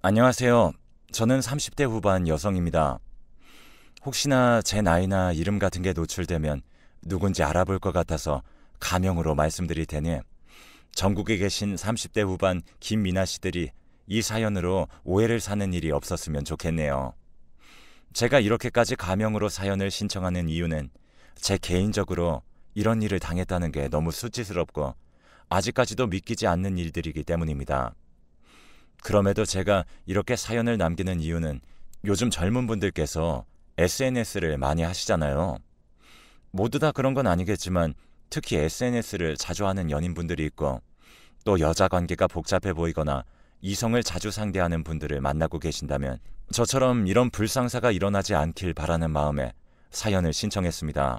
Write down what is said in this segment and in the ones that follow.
안녕하세요. 저는 30대 후반 여성입니다. 혹시나 제 나이나 이름 같은 게 노출되면 누군지 알아볼 것 같아서 가명으로 말씀드릴 테니 전국에 계신 30대 후반 김미나 씨들이 이 사연으로 오해를 사는 일이 없었으면 좋겠네요. 제가 이렇게까지 가명으로 사연을 신청하는 이유는 제 개인적으로 이런 일을 당했다는 게 너무 수치스럽고 아직까지도 믿기지 않는 일들이기 때문입니다. 그럼에도 제가 이렇게 사연을 남기는 이유는 요즘 젊은 분들께서 SNS를 많이 하시잖아요. 모두 다 그런 건 아니겠지만 특히 SNS를 자주 하는 연인분들이 있고 또 여자 관계가 복잡해 보이거나 이성을 자주 상대하는 분들을 만나고 계신다면 저처럼 이런 불상사가 일어나지 않길 바라는 마음에 사연을 신청했습니다.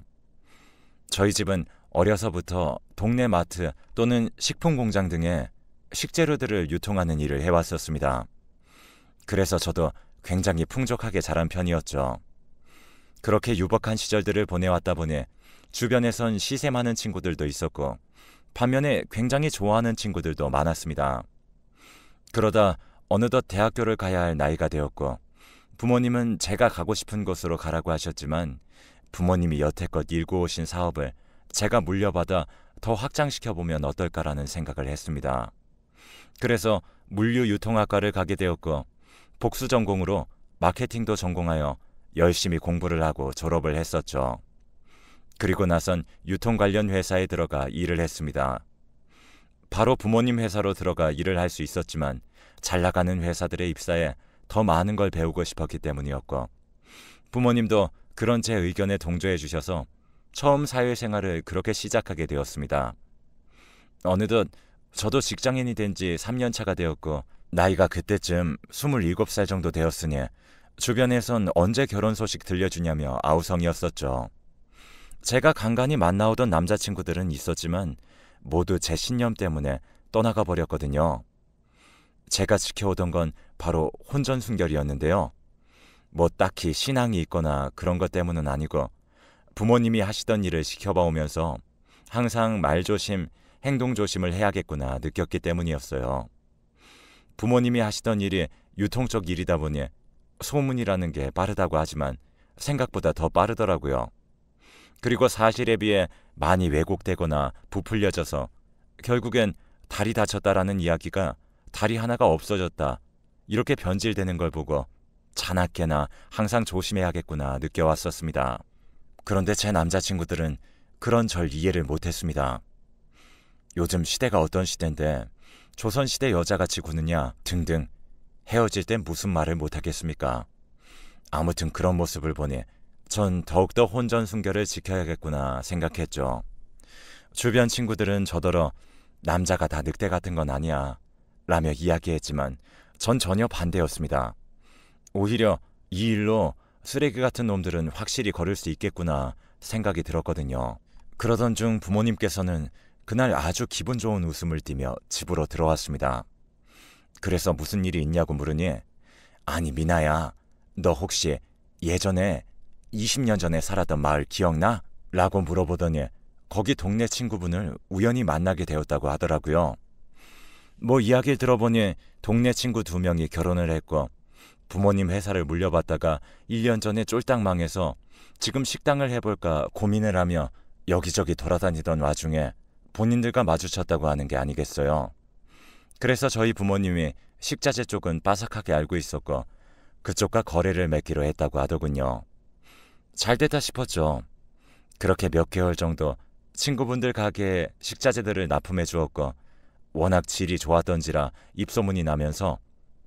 저희 집은 어려서부터 동네 마트 또는 식품 공장 등의 식재료들을 유통하는 일을 해왔었습니다. 그래서 저도 굉장히 풍족하게 자란 편이었죠. 그렇게 유복한 시절들을 보내왔다 보니 주변에선 시세 많은 친구들도 있었고 반면에 굉장히 좋아하는 친구들도 많았습니다. 그러다 어느덧 대학교를 가야 할 나이가 되었고 부모님은 제가 가고 싶은 곳으로 가라고 하셨지만 부모님이 여태껏 일궈 오신 사업을 제가 물려받아 더 확장시켜보면 어떨까라는 생각을 했습니다. 그래서 물류유통학과를 가게 되었고 복수 전공으로 마케팅도 전공하여 열심히 공부를 하고 졸업을 했었죠. 그리고 나선 유통 관련 회사에 들어가 일을 했습니다. 바로 부모님 회사로 들어가 일을 할 수 있었지만 잘 나가는 회사들에 입사해 더 많은 걸 배우고 싶었기 때문이었고 부모님도 그런 제 의견에 동조해 주셔서 처음 사회생활을 그렇게 시작하게 되었습니다. 어느덧 저도 직장인이 된 지 3년 차가 되었고 나이가 그때쯤 27살 정도 되었으니 주변에선 언제 결혼 소식 들려주냐며 아우성이었었죠. 제가 간간히 만나오던 남자친구들은 있었지만 모두 제 신념 때문에 떠나가 버렸거든요. 제가 지켜오던 건 바로 혼전순결이었는데요. 뭐 딱히 신앙이 있거나 그런 것 때문은 아니고 부모님이 하시던 일을 지켜봐오면서 항상 말조심, 행동조심을 해야겠구나 느꼈기 때문이었어요. 부모님이 하시던 일이 유통 쪽 일이다 보니 소문이라는 게 빠르다고 하지만 생각보다 더 빠르더라고요. 그리고 사실에 비해 많이 왜곡되거나 부풀려져서 결국엔 다리 다쳤다라는 이야기가 다리 하나가 없어졌다 이렇게 변질되는 걸 보고 자나깨나 항상 조심해야겠구나 느껴왔었습니다. 그런데 제 남자친구들은 그런 절 이해를 못했습니다. 요즘 시대가 어떤 시대인데 조선시대 여자같이 구느냐 등등 헤어질 땐 무슨 말을 못하겠습니까? 아무튼 그런 모습을 보니 전 더욱더 혼전순결을 지켜야겠구나 생각했죠. 주변 친구들은 저더러 남자가 다 늑대 같은 건 아니야 라며 이야기했지만 전 전혀 반대였습니다. 오히려 이 일로 쓰레기 같은 놈들은 확실히 거를 수 있겠구나 생각이 들었거든요. 그러던 중 부모님께서는 그날 아주 기분 좋은 웃음을 띠며 집으로 들어왔습니다. 그래서 무슨 일이 있냐고 물으니 아니 미나야 너 혹시 예전에 20년 전에 살았던 마을 기억나? 라고 물어보더니 거기 동네 친구분을 우연히 만나게 되었다고 하더라고요. 뭐 이야기를 들어보니 동네 친구 2명이 결혼을 했고 부모님 회사를 물려받다가 1년 전에 쫄딱 망해서 지금 식당을 해볼까 고민을 하며 여기저기 돌아다니던 와중에 본인들과 마주쳤다고 하는 게 아니겠어요. 그래서 저희 부모님이 식자재 쪽은 빠삭하게 알고 있었고 그쪽과 거래를 맺기로 했다고 하더군요. 잘 됐다 싶었죠. 그렇게 몇 개월 정도 친구분들 가게에 식자재들을 납품해 주었고 워낙 질이 좋았던지라 입소문이 나면서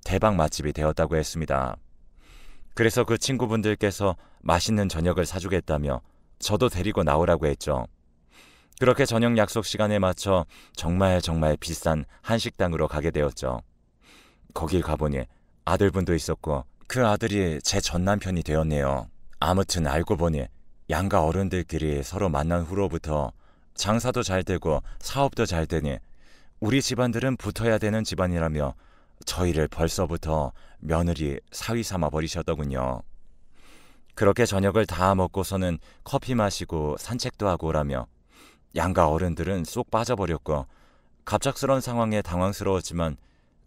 대박 맛집이 되었다고 했습니다. 그래서 그 친구분들께서 맛있는 저녁을 사주겠다며 저도 데리고 나오라고 했죠. 그렇게 저녁 약속 시간에 맞춰 정말 비싼 한식당으로 가게 되었죠. 거길 가보니 아들분도 있었고 그 아들이 제 전남편이 되었네요. 아무튼 알고 보니 양가 어른들끼리 서로 만난 후로부터 장사도 잘 되고 사업도 잘 되니 우리 집안들은 붙어야 되는 집안이라며 저희를 벌써부터 며느리 사위 삼아 버리셨더군요. 그렇게 저녁을 다 먹고서는 커피 마시고 산책도 하고 오라며 양가 어른들은 쏙 빠져버렸고 갑작스런 상황에 당황스러웠지만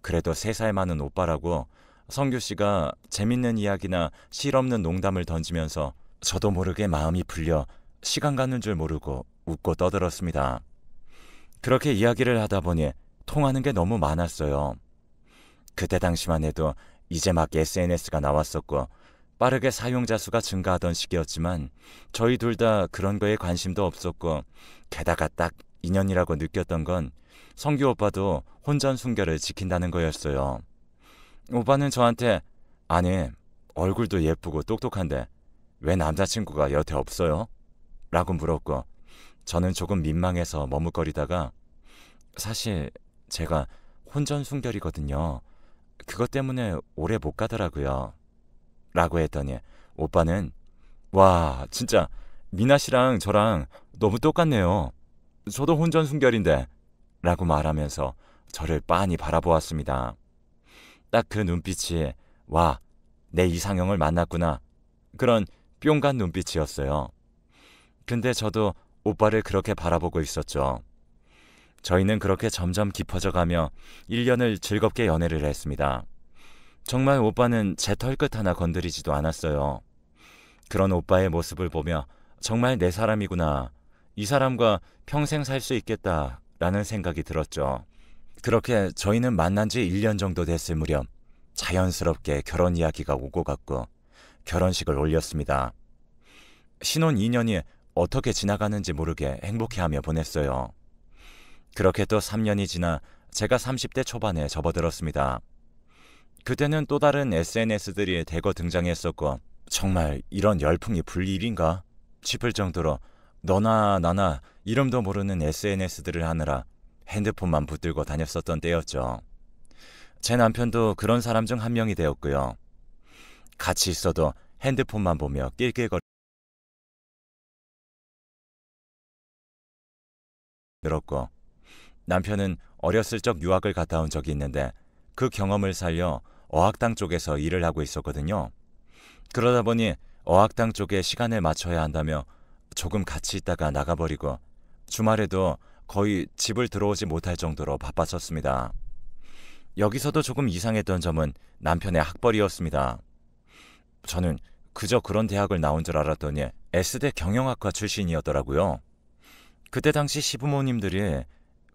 그래도 3살 많은 오빠라고 성규 씨가 재밌는 이야기나 실없는 농담을 던지면서 저도 모르게 마음이 풀려 시간 가는 줄 모르고 웃고 떠들었습니다. 그렇게 이야기를 하다 보니 통하는 게 너무 많았어요. 그때 당시만 해도 이제 막 SNS가 나왔었고 빠르게 사용자 수가 증가하던 시기였지만 저희 둘 다 그런 거에 관심도 없었고 게다가 딱 인연이라고 느꼈던 건 성규 오빠도 혼전순결을 지킨다는 거였어요. 오빠는 저한테 아니 얼굴도 예쁘고 똑똑한데 왜 남자친구가 여태 없어요? 라고 물었고 저는 조금 민망해서 머뭇거리다가 사실 제가 혼전순결이거든요. 그것 때문에 오래 못 가더라고요. 라고 했더니 오빠는 와 진짜 미나 씨랑 저랑 너무 똑같네요. 저도 혼전순결인데 라고 말하면서 저를 빤히 바라보았습니다. 딱 그 눈빛이 와, 내 이상형을 만났구나. 그런 뿅간 눈빛이었어요. 근데 저도 오빠를 그렇게 바라보고 있었죠. 저희는 그렇게 점점 깊어져가며 1년을 즐겁게 연애를 했습니다. 정말 오빠는 제 털끝 하나 건드리지도 않았어요. 그런 오빠의 모습을 보며 정말 내 사람이구나. 이 사람과 평생 살 수 있겠다라는 생각이 들었죠. 그렇게 저희는 만난 지 1년 정도 됐을 무렵 자연스럽게 결혼 이야기가 오고 갔고 결혼식을 올렸습니다. 신혼 2년이 어떻게 지나가는지 모르게 행복해하며 보냈어요. 그렇게 또 3년이 지나 제가 30대 초반에 접어들었습니다. 그때는 또 다른 SNS들이 대거 등장했었고 정말 이런 열풍이 불 일인가 싶을 정도로 너나 나나 이름도 모르는 SNS들을 하느라 핸드폰만 붙들고 다녔었던 때였죠. 제 남편도 그런 사람 중 한 명이 되었고요. 같이 있어도 핸드폰만 보며 낄낄거렸고 남편은 어렸을 적 유학을 갔다 온 적이 있는데 그 경험을 살려 어학당 쪽에서 일을 하고 있었거든요. 그러다 보니 어학당 쪽에 시간을 맞춰야 한다며 조금 같이 있다가 나가버리고 주말에도 거의 집을 들어오지 못할 정도로 바빴었습니다. 여기서도 조금 이상했던 점은 남편의 학벌이었습니다. 저는 그저 그런 대학을 나온 줄 알았더니 S대 경영학과 출신이었더라고요. 그때 당시 시부모님들이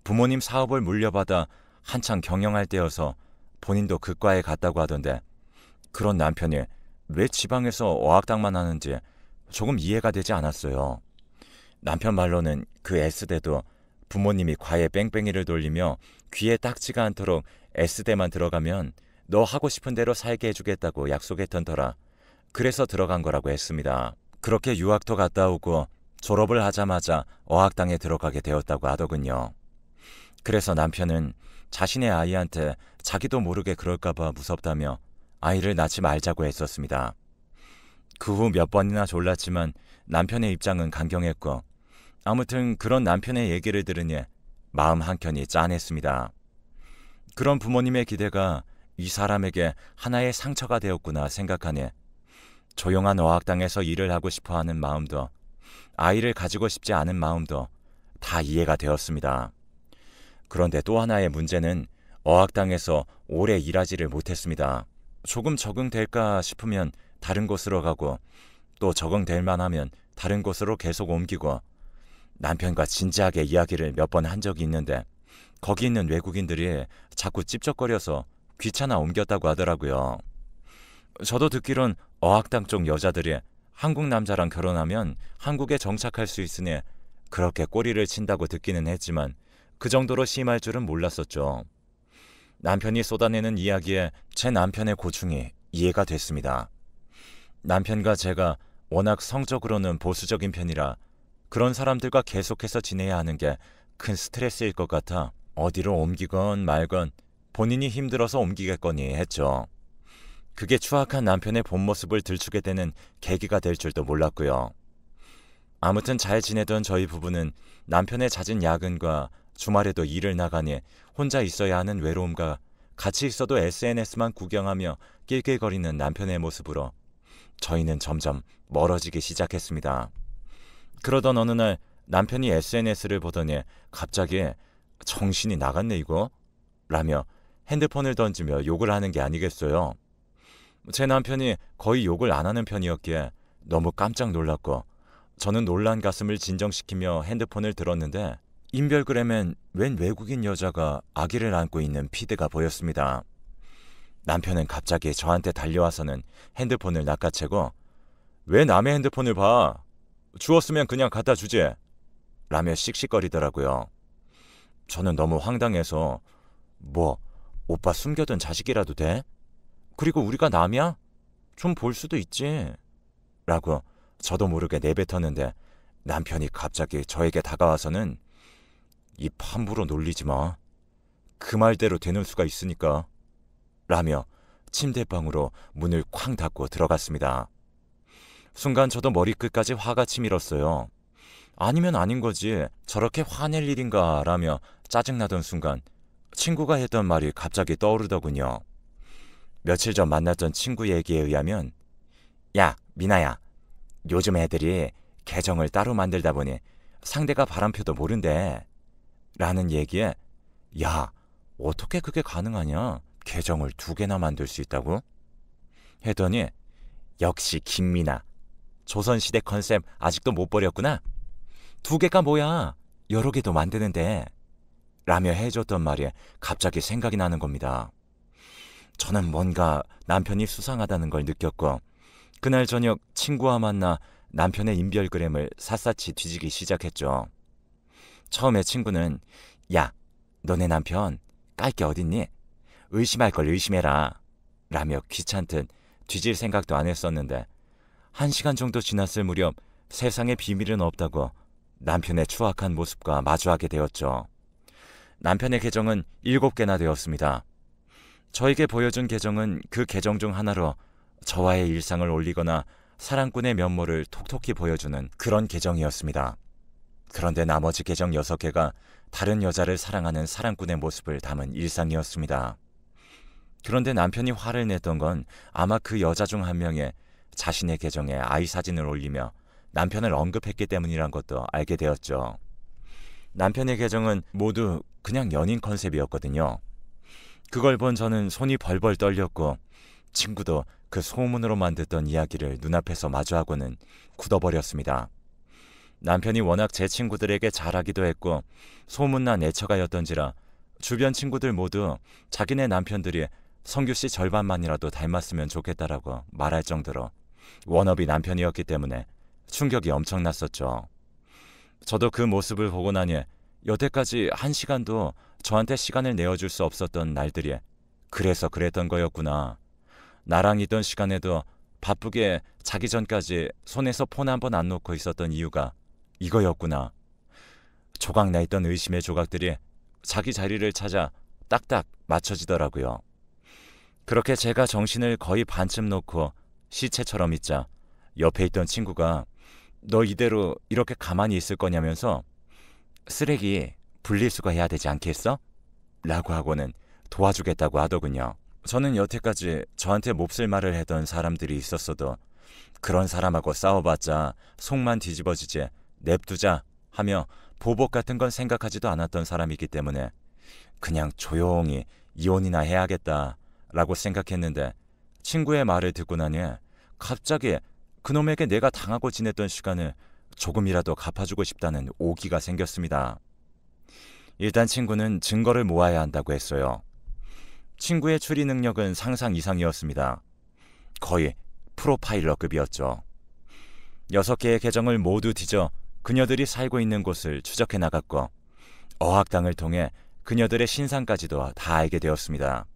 부모님 사업을 물려받아 한창 경영할 때여서 본인도 그 과에 갔다고 하던데 그런 남편이 왜 지방에서 어학당만 하는지 조금 이해가 되지 않았어요. 남편 말로는 그 S대도 부모님이 과에 뺑뺑이를 돌리며 귀에 딱지가 않도록 S대만 들어가면 너 하고 싶은 대로 살게 해주겠다고 약속했던 터라 그래서 들어간 거라고 했습니다. 그렇게 유학도 갔다 오고 졸업을 하자마자 어학당에 들어가게 되었다고 하더군요. 그래서 남편은 자신의 아이한테 자기도 모르게 그럴까봐 무섭다며 아이를 낳지 말자고 했었습니다. 그 후 몇 번이나 졸랐지만 남편의 입장은 강경했고 아무튼 그런 남편의 얘기를 들으니 마음 한켠이 짠했습니다. 그런 부모님의 기대가 이 사람에게 하나의 상처가 되었구나 생각하니 조용한 어학당에서 일을 하고 싶어하는 마음도 아이를 가지고 싶지 않은 마음도 다 이해가 되었습니다. 그런데 또 하나의 문제는 어학당에서 오래 일하지를 못했습니다. 조금 적응될까 싶으면 다른 곳으로 가고 또 적응될 만하면 다른 곳으로 계속 옮기고 남편과 진지하게 이야기를 몇 번 한 적이 있는데 거기 있는 외국인들이 자꾸 찝쩍거려서 귀찮아 옮겼다고 하더라고요. 저도 듣기론 어학당 쪽 여자들이 한국 남자랑 결혼하면 한국에 정착할 수 있으니 그렇게 꼬리를 친다고 듣기는 했지만 그 정도로 심할 줄은 몰랐었죠. 남편이 쏟아내는 이야기에 제 남편의 고충이 이해가 됐습니다. 남편과 제가 워낙 성적으로는 보수적인 편이라 그런 사람들과 계속해서 지내야 하는 게 큰 스트레스일 것 같아 어디로 옮기건 말건 본인이 힘들어서 옮기겠거니 했죠. 그게 추악한 남편의 본 모습을 들추게 되는 계기가 될 줄도 몰랐고요. 아무튼 잘 지내던 저희 부부는 남편의 잦은 야근과 주말에도 일을 나가니 혼자 있어야 하는 외로움과 같이 있어도 SNS만 구경하며 낄낄거리는 남편의 모습으로 저희는 점점 멀어지기 시작했습니다. 그러던 어느 날 남편이 SNS를 보더니 갑자기 정신이 나갔네 이거? 라며 핸드폰을 던지며 욕을 하는 게 아니겠어요. 제 남편이 거의 욕을 안 하는 편이었기에 너무 깜짝 놀랐고 저는 놀란 가슴을 진정시키며 핸드폰을 들었는데 인별그램엔 웬 외국인 여자가 아기를 안고 있는 피드가 보였습니다. 남편은 갑자기 저한테 달려와서는 핸드폰을 낚아채고 왜 남의 핸드폰을 봐? 주웠으면 그냥 갖다 주지? 라며 씩씩거리더라고요. 저는 너무 황당해서 뭐 오빠 숨겨둔 자식이라도 돼? 그리고 우리가 남이야? 좀 볼 수도 있지. 라고 저도 모르게 내뱉었는데 남편이 갑자기 저에게 다가와서는 입 함부로 놀리지 마. 그 말대로 되는 수가 있으니까. 라며 침대방으로 문을 쾅 닫고 들어갔습니다. 순간 저도 머리끝까지 화가 치밀었어요. 아니면 아닌 거지 저렇게 화낼 일인가 라며 짜증나던 순간 친구가 했던 말이 갑자기 떠오르더군요. 며칠 전 만났던 친구 얘기에 의하면 야, 미나야. 요즘 애들이 계정을 따로 만들다 보니 상대가 바람펴도 모른대. 라는 얘기에 야, 어떻게 그게 가능하냐? 계정을 2개나 만들 수 있다고? 했더니 역시 김미나. 조선시대 컨셉 아직도 못 버렸구나. 2개가 뭐야? 여러 개도 만드는데. 라며 해줬던 말이 갑자기 생각이 나는 겁니다. 저는 뭔가 남편이 수상하다는 걸 느꼈고 그날 저녁 친구와 만나 남편의 인별그램을 샅샅이 뒤지기 시작했죠. 처음에 친구는 야, 너네 남편 깔 게 어딨니? 의심할 걸 의심해라. 라며 귀찮듯 뒤질 생각도 안 했었는데 1시간 정도 지났을 무렵 세상에 비밀은 없다고 남편의 추악한 모습과 마주하게 되었죠. 남편의 계정은 7개나 되었습니다. 저에게 보여준 계정은 그 계정 중 하나로 저와의 일상을 올리거나 사랑꾼의 면모를 톡톡히 보여주는 그런 계정이었습니다. 그런데 나머지 계정 6개가 다른 여자를 사랑하는 사랑꾼의 모습을 담은 일상이었습니다. 그런데 남편이 화를 냈던 건 아마 그 여자 중 한 명의 자신의 계정에 아이 사진을 올리며 남편을 언급했기 때문이란 것도 알게 되었죠. 남편의 계정은 모두 그냥 연인 컨셉이었거든요. 그걸 본 저는 손이 벌벌 떨렸고 친구도 그 소문으로만 듣던 이야기를 눈앞에서 마주하고는 굳어버렸습니다. 남편이 워낙 제 친구들에게 잘하기도 했고 소문난 애처가였던지라 주변 친구들 모두 자기네 남편들이 성규씨 절반만이라도 닮았으면 좋겠다라고 말할 정도로 워너비 남편이었기 때문에 충격이 엄청났었죠. 저도 그 모습을 보고 나니 여태까지 1시간도 저한테 시간을 내어줄 수 없었던 날들이 그래서 그랬던 거였구나. 나랑 있던 시간에도 바쁘게 자기 전까지 손에서 폰 한 번 안 놓고 있었던 이유가 이거였구나. 조각나 있던 의심의 조각들이 자기 자리를 찾아 딱딱 맞춰지더라고요. 그렇게 제가 정신을 거의 반쯤 놓고 시체처럼 있자 옆에 있던 친구가 너 이대로 이렇게 가만히 있을 거냐면서 쓰레기 분리수거해야 되지 않겠어? 라고 하고는 도와주겠다고 하더군요. 저는 여태까지 저한테 몹쓸 말을 했던 사람들이 있었어도 그런 사람하고 싸워봤자 속만 뒤집어지지 냅두자 하며 보복 같은 건 생각하지도 않았던 사람이기 때문에 그냥 조용히 이혼이나 해야겠다라고 생각했는데 친구의 말을 듣고 나니 갑자기 그놈에게 내가 당하고 지냈던 시간을 조금이라도 갚아주고 싶다는 오기가 생겼습니다. 일단 친구는 증거를 모아야 한다고 했어요. 친구의 추리 능력은 상상 이상이었습니다. 거의 프로파일러급이었죠. 6개의 계정을 모두 뒤져 그녀들이 살고 있는 곳을 추적해 나갔고 어학당을 통해 그녀들의 신상까지도 다 알게 되었습니다.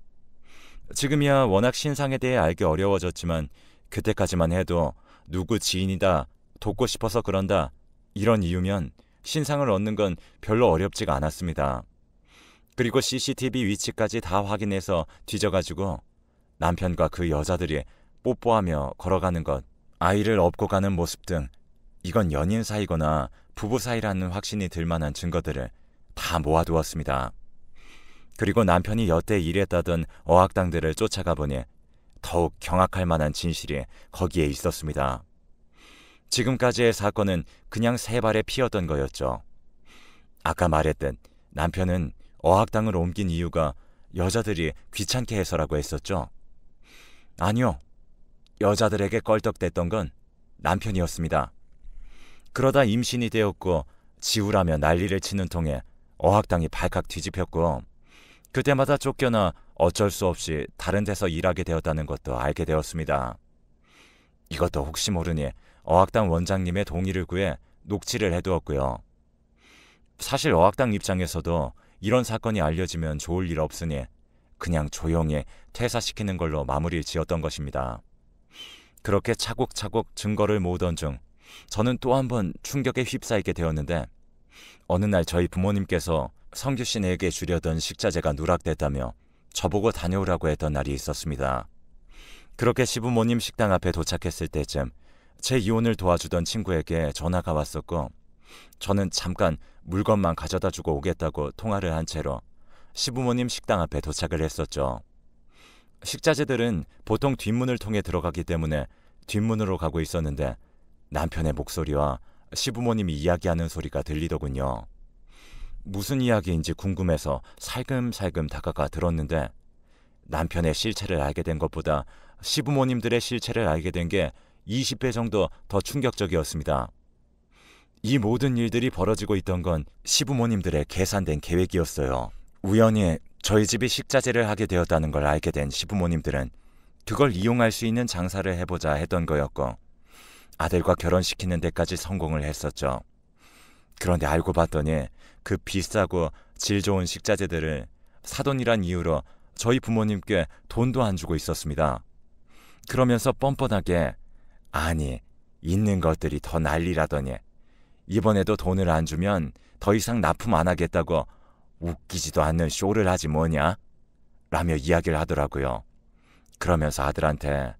지금이야 워낙 신상에 대해 알기 어려워졌지만 그때까지만 해도 누구 지인이다, 돕고 싶어서 그런다 이런 이유면 신상을 얻는 건 별로 어렵지가 않았습니다. 그리고 CCTV 위치까지 다 확인해서 뒤져가지고 남편과 그 여자들이 뽀뽀하며 걸어가는 것, 아이를 업고 가는 모습 등 이건 연인 사이거나 부부 사이라는 확신이 들 만한 증거들을 다 모아두었습니다. 그리고 남편이 여태 일했다던 어학당들을 쫓아가 보니 더욱 경악할 만한 진실이 거기에 있었습니다. 지금까지의 사건은 그냥 세 발에 피었던 거였죠. 아까 말했듯 남편은 어학당을 옮긴 이유가 여자들이 귀찮게 해서라고 했었죠. 아니요. 여자들에게 껄떡댔던 건 남편이었습니다. 그러다 임신이 되었고 지우라며 난리를 치는 통에 어학당이 발칵 뒤집혔고 그때마다 쫓겨나 어쩔 수 없이 다른 데서 일하게 되었다는 것도 알게 되었습니다. 이것도 혹시 모르니 어학당 원장님의 동의를 구해 녹취를 해두었고요. 사실 어학당 입장에서도 이런 사건이 알려지면 좋을 일 없으니 그냥 조용히 퇴사시키는 걸로 마무리를 지었던 것입니다. 그렇게 차곡차곡 증거를 모으던 중 저는 또 한 번 충격에 휩싸이게 되었는데 어느 날 저희 부모님께서 성규 씨에게 주려던 식자재가 누락됐다며 저보고 다녀오라고 했던 날이 있었습니다. 그렇게 시부모님 식당 앞에 도착했을 때쯤 제 이혼을 도와주던 친구에게 전화가 왔었고 저는 잠깐 물건만 가져다 주고 오겠다고 통화를 한 채로 시부모님 식당 앞에 도착을 했었죠. 식자재들은 보통 뒷문을 통해 들어가기 때문에 뒷문으로 가고 있었는데 남편의 목소리와 시부모님이 이야기하는 소리가 들리더군요. 무슨 이야기인지 궁금해서 살금살금 다가가 들었는데 남편의 실체를 알게 된 것보다 시부모님들의 실체를 알게 된 게 20배 정도 더 충격적이었습니다. 이 모든 일들이 벌어지고 있던 건 시부모님들의 계산된 계획이었어요. 우연히 저희 집이 식자재를 하게 되었다는 걸 알게 된 시부모님들은 그걸 이용할 수 있는 장사를 해보자 했던 거였고 아들과 결혼시키는 데까지 성공을 했었죠. 그런데 알고 봤더니 그 비싸고 질 좋은 식자재들을 사돈이란 이유로 저희 부모님께 돈도 안 주고 있었습니다. 그러면서 뻔뻔하게 아니 있는 것들이 더 난리라더니 이번에도 돈을 안 주면 더 이상 납품 안 하겠다고 웃기지도 않는 쇼를 하지 뭐냐? 라며 이야기를 하더라고요. 그러면서 아들한테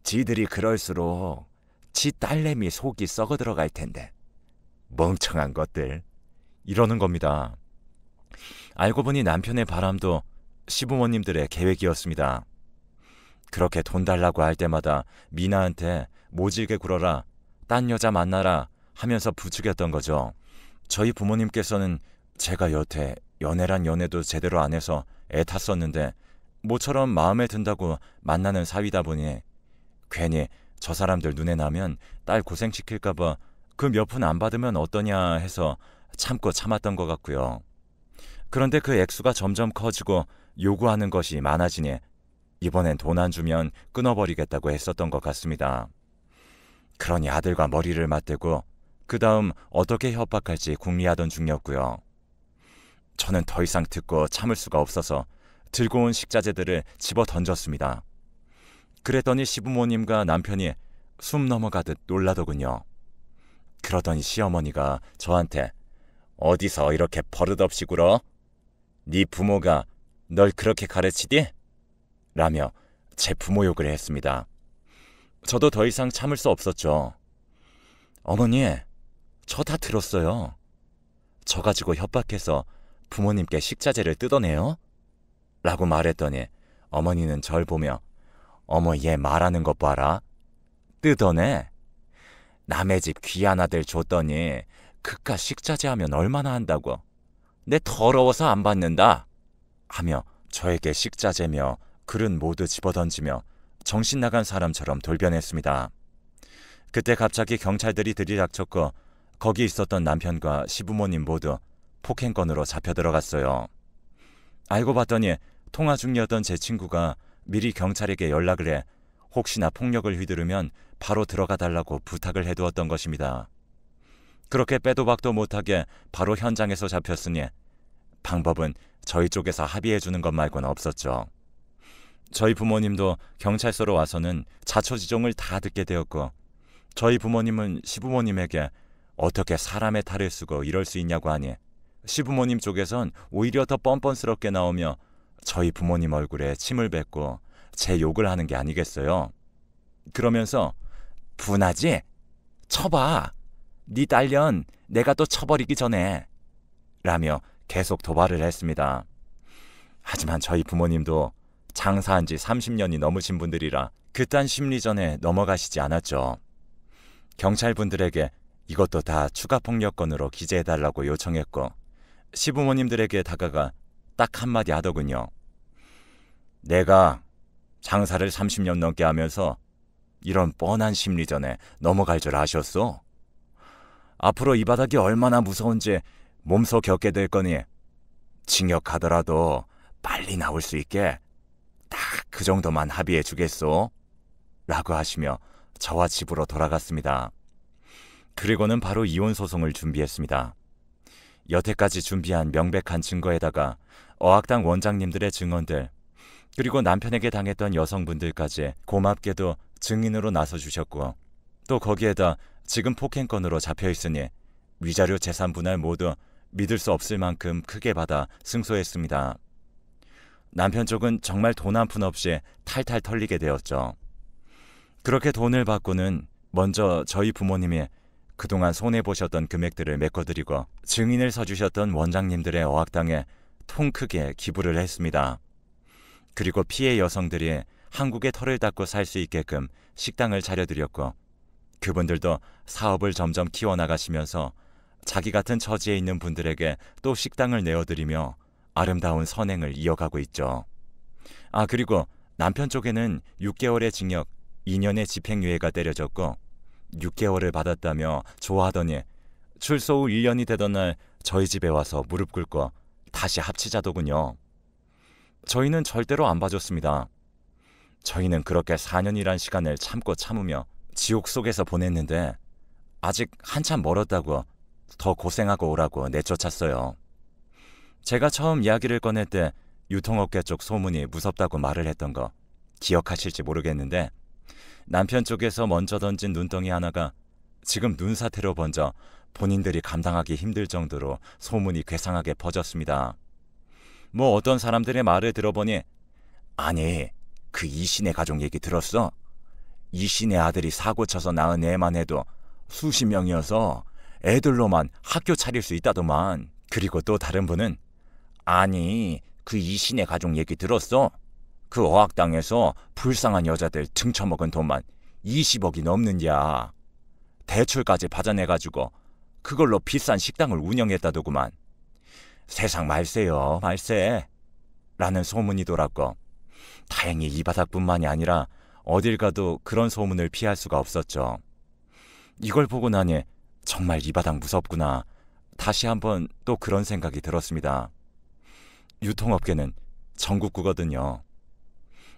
지들이 그럴수록 지 딸내미 속이 썩어 들어갈 텐데 멍청한 것들 이러는 겁니다. 알고 보니 남편의 바람도 시부모님들의 계획이었습니다. 그렇게 돈 달라고 할 때마다 미나한테 모질게 굴어라, 딴 여자 만나라 하면서 부추겼던 거죠. 저희 부모님께서는 제가 여태 연애란 연애도 제대로 안 해서 애 탔었는데 모처럼 마음에 든다고 만나는 사위다 보니 괜히 저 사람들 눈에 나면 딸 고생시킬까봐 그 몇 푼 안 받으면 어떠냐 해서 참고 참았던 것 같고요. 그런데 그 액수가 점점 커지고 요구하는 것이 많아지니 이번엔 돈 안 주면 끊어버리겠다고 했었던 것 같습니다. 그러니 아들과 머리를 맞대고 그 다음 어떻게 협박할지 궁리하던 중이었고요. 저는 더 이상 듣고 참을 수가 없어서 들고 온 식자재들을 집어 던졌습니다. 그랬더니 시부모님과 남편이 숨 넘어가듯 놀라더군요. 그러더니 시어머니가 저한테 어디서 이렇게 버릇없이 굴어? 네 부모가 널 그렇게 가르치디? 라며 제 부모 욕을 했습니다. 저도 더 이상 참을 수 없었죠. 어머니, 저 다 들었어요. 저 가지고 협박해서 부모님께 식자재를 뜯어내요? 라고 말했더니 어머니는 절 보며 어머 얘 말하는 것 봐라. 뜯어내? 남의 집 귀한 아들 줬더니 그깟 식자재 하면 얼마나 한다고. 내 더러워서 안 받는다. 하며 저에게 식자재며 그릇 모두 집어던지며 정신 나간 사람처럼 돌변했습니다. 그때 갑자기 경찰들이 들이닥쳤고 거기 있었던 남편과 시부모님 모두 폭행건으로 잡혀 들어갔어요. 알고 봤더니 통화 중이었던 제 친구가 미리 경찰에게 연락을 해 혹시나 폭력을 휘두르면 바로 들어가 달라고 부탁을 해두었던 것입니다. 그렇게 빼도 박도 못하게 바로 현장에서 잡혔으니 방법은 저희 쪽에서 합의해주는 것 말고는 없었죠. 저희 부모님도 경찰서로 와서는 자초지종을 다 듣게 되었고 저희 부모님은 시부모님에게 어떻게 사람의 탈을 쓰고 이럴 수 있냐고 하니 시부모님 쪽에선 오히려 더 뻔뻔스럽게 나오며 저희 부모님 얼굴에 침을 뱉고 제 욕을 하는 게 아니겠어요. 그러면서 분하지? 쳐봐. 네 딸년 내가 또 쳐버리기 전에 라며 계속 도발을 했습니다. 하지만 저희 부모님도 장사한 지 30년이 넘으신 분들이라 그딴 심리전에 넘어가시지 않았죠. 경찰분들에게 이것도 다 추가폭력건으로 기재해달라고 요청했고 시부모님들에게 다가가 딱 한마디 하더군요. 내가 장사를 30년 넘게 하면서 이런 뻔한 심리전에 넘어갈 줄 아셨소? 앞으로 이 바닥이 얼마나 무서운지 몸소 겪게 될 거니 징역 가더라도 빨리 나올 수 있게 딱 그 정도만 합의해 주겠소? 라고 하시며 저와 집으로 돌아갔습니다. 그리고는 바로 이혼 소송을 준비했습니다. 여태까지 준비한 명백한 증거에다가 어학당 원장님들의 증언들, 그리고 남편에게 당했던 여성분들까지 고맙게도 증인으로 나서주셨고, 또 거기에다 지금 폭행건으로 잡혀있으니 위자료 재산 분할 모두 믿을 수 없을 만큼 크게 받아 승소했습니다. 남편 쪽은 정말 돈 한 푼 없이 탈탈 털리게 되었죠. 그렇게 돈을 받고는 먼저 저희 부모님이 그동안 손해보셨던 금액들을 메꿔드리고 증인을 서주셨던 원장님들의 어학당에 통 크게 기부를 했습니다. 그리고 피해 여성들이 한국에 털을 닦고 살 수 있게끔 식당을 차려드렸고, 그분들도 사업을 점점 키워나가시면서 자기 같은 처지에 있는 분들에게 또 식당을 내어드리며 아름다운 선행을 이어가고 있죠. 그리고 남편 쪽에는 6개월의 징역, 2년의 집행유예가 때려졌고 6개월을 받았다며 좋아하더니 출소 후 1년이 되던 날 저희 집에 와서 무릎 꿇고 다시 합치자더군요. 저희는 절대로 안 봐줬습니다. 저희는 그렇게 4년이란 시간을 참고 참으며 지옥 속에서 보냈는데 아직 한참 멀었다고 더 고생하고 오라고 내쫓았어요. 제가 처음 이야기를 꺼낼 때 유통업계 쪽 소문이 무섭다고 말을 했던 거 기억하실지 모르겠는데, 남편 쪽에서 먼저 던진 눈덩이 하나가 지금 눈사태로 번져 본인들이 감당하기 힘들 정도로 소문이 괴상하게 퍼졌습니다. 뭐 어떤 사람들의 말을 들어보니, 아니 그 이신의 가족 얘기 들었어? 이신의 아들이 사고 쳐서 낳은 애만 해도 수십 명이어서 애들로만 학교 차릴 수 있다더만. 그리고 또 다른 분은, 아니 그 이신의 가족 얘기 들었어? 그 어학당에서 불쌍한 여자들 등쳐먹은 돈만 20억이 넘는야. 대출까지 받아내가지고 그걸로 비싼 식당을 운영했다더구만. 세상 말세요, 말세. 라는 소문이 돌았고, 다행히 이 바닥뿐만이 아니라 어딜 가도 그런 소문을 피할 수가 없었죠. 이걸 보고 나니 정말 이 바닥 무섭구나. 다시 한번 또 그런 생각이 들었습니다. 유통업계는 전국구거든요.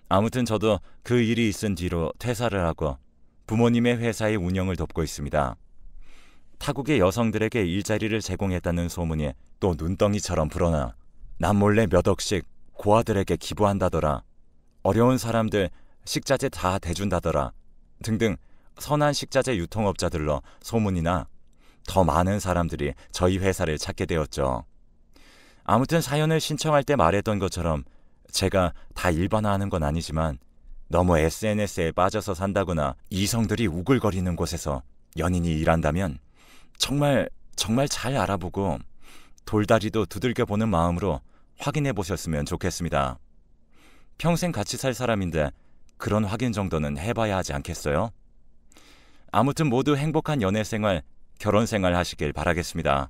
아무튼 저도 그 일이 있은 뒤로 퇴사를 하고 부모님의 회사의 운영을 돕고 있습니다. 타국의 여성들에게 일자리를 제공했다는 소문이 또 눈덩이처럼 불어나 남몰래 몇 억씩 고아들에게 기부한다더라, 어려운 사람들 식자재 다 대준다더라 등등 선한 식자재 유통업자들로 소문이 나 더 많은 사람들이 저희 회사를 찾게 되었죠. 아무튼 사연을 신청할 때 말했던 것처럼 제가 다 일반화하는 건 아니지만 너무 SNS에 빠져서 산다거나 이성들이 우글거리는 곳에서 연인이 일한다면 정말 잘 알아보고 돌다리도 두들겨보는 마음으로 확인해 보셨으면 좋겠습니다. 평생 같이 살 사람인데 그런 확인 정도는 해봐야 하지 않겠어요? 아무튼 모두 행복한 연애생활, 결혼생활 하시길 바라겠습니다.